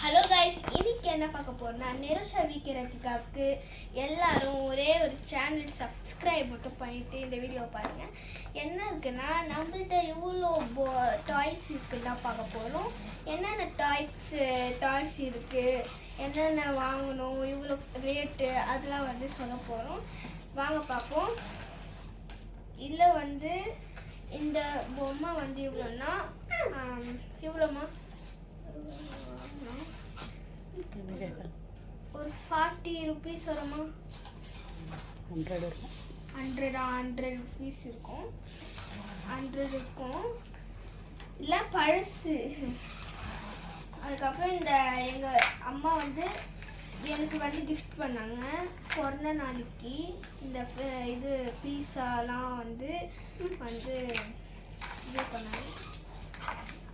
Hello guys, இன்னைக்கு என்ன பார்க்க போறோம்னா நிரோஷா விக்கிரட்டிகாவுக்கு எல்லாரும் ஒரே ஒரு சேனல் சப்ஸ்கிரைப் மட்டும் பண்ணிட்டு இந்த வீடியோ பாருங்க. என்ன இருக்குன்னா, நம்மள்ட்ட இவ்வளோ டாய்ஸ் இருக்குன்னு தான் பார்க்க போகிறோம். என்னென்ன டாய்ஸ் இருக்குது, என்னென்ன வாங்கணும், இவ்வளோ ரேட்டு அதெல்லாம் வந்து சொல்ல போகிறோம். வாங்க பார்ப்போம். இதில் இந்த பொம்மை இவ்வளோன்னா இவ்வளோமா ஒரு 40 rupees வருமா? 100 rupees இருக்கும். 100 இருக்கும். இல்லை பழசு. அதுக்கப்புறம் எங்கள் அம்மா எனக்கு கிஃப்ட் பண்ணாங்க பிறந்த நாளைக்கு. இது பீஸாலாம் இது பண்ணாங்க.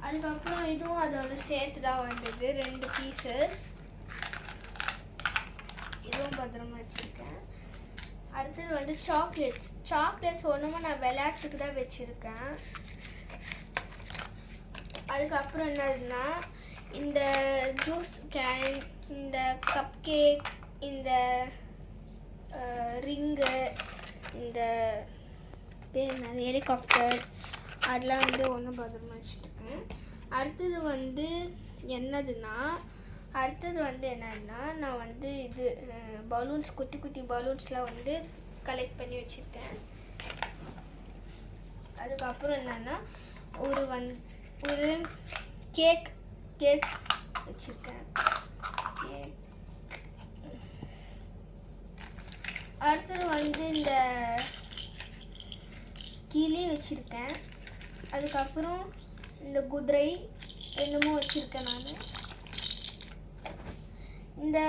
அதுக்கப்புறம் இதுவும் அதோட சேர்த்து தான் வந்தது, 2 பீசஸ். இதுவும் பத்திரமா வச்சுருக்கேன். அடுத்தது சாக்லேட்ஸ் ஒன்றுமா நான் விளையாட்டுக்கு தான் வச்சுருக்கேன். அதுக்கப்புறம் என்னதுன்னா, இந்த ஜூஸ் கேன், இந்த கப் கேக், இந்த ரிங்கு, இந்த பேர் என்னது ஹெலிகாப்டர், அதெல்லாம் ஒன்றும் பத்திரமா வச்சுருக்கேன். அடுத்தது என்னதுன்னா நான் இது பலூன்ஸ், குட்டி குட்டி பலூன்ஸ்லாம் கலெக்ட் பண்ணி வச்சுருக்கேன். அதுக்கப்புறம் என்னன்னா ஒரு கேக் வச்சுருக்கேன். அடுத்தது இந்த கிளி வச்சுருக்கேன். அதுக்கப்புறம் இந்த குதிரை என்னமோ வச்சுருக்கேன் நான். இந்த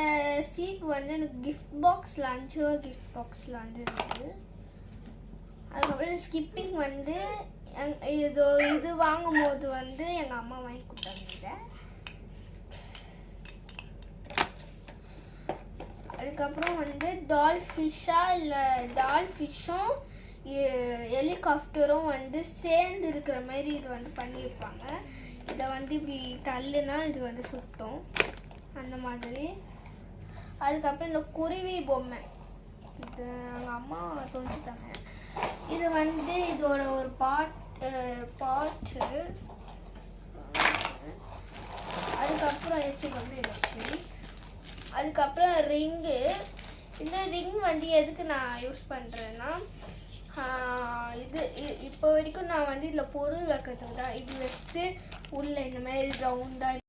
சீப் எனக்கு கிஃப்ட் பாக்ஸில் 5 ரூபா கிஃப்ட் பாக்ஸில் இருக்குது. அதுக்கப்புறம் ஸ்கிப்பிங் இது வாங்கும்போது எங்கள் அம்மா வாங்கி கொடுத்தாங்க. அதுக்கப்புறம் டால் ஃபிஷ்ஷும் ஹெலிகாப்டரும் சேர்ந்து இருக்கிற மாதிரி இது பண்ணியிருப்பாங்க. இதை இப்படி தள்ளுனா இது சுற்றும், அந்த மாதிரி. அதுக்கப்புறம் இந்த குருவி பொம்மை, இது எங்கள் அம்மா தொலைச்சிட்டாங்க. இது இதோட ஒரு பாட்டு. அதுக்கப்புறம் அதுக்கப்புறம் ரிங்கு. இந்த ரிங் எதுக்கு நான் யூஸ் பண்ணுறேன்னா, இப்போ வரைக்கும் நான் இதில் பொருள் வைக்கிறதுக்கு தான். இது வச்சு உள்ள இந்த மாதிரி ரவுண்டாக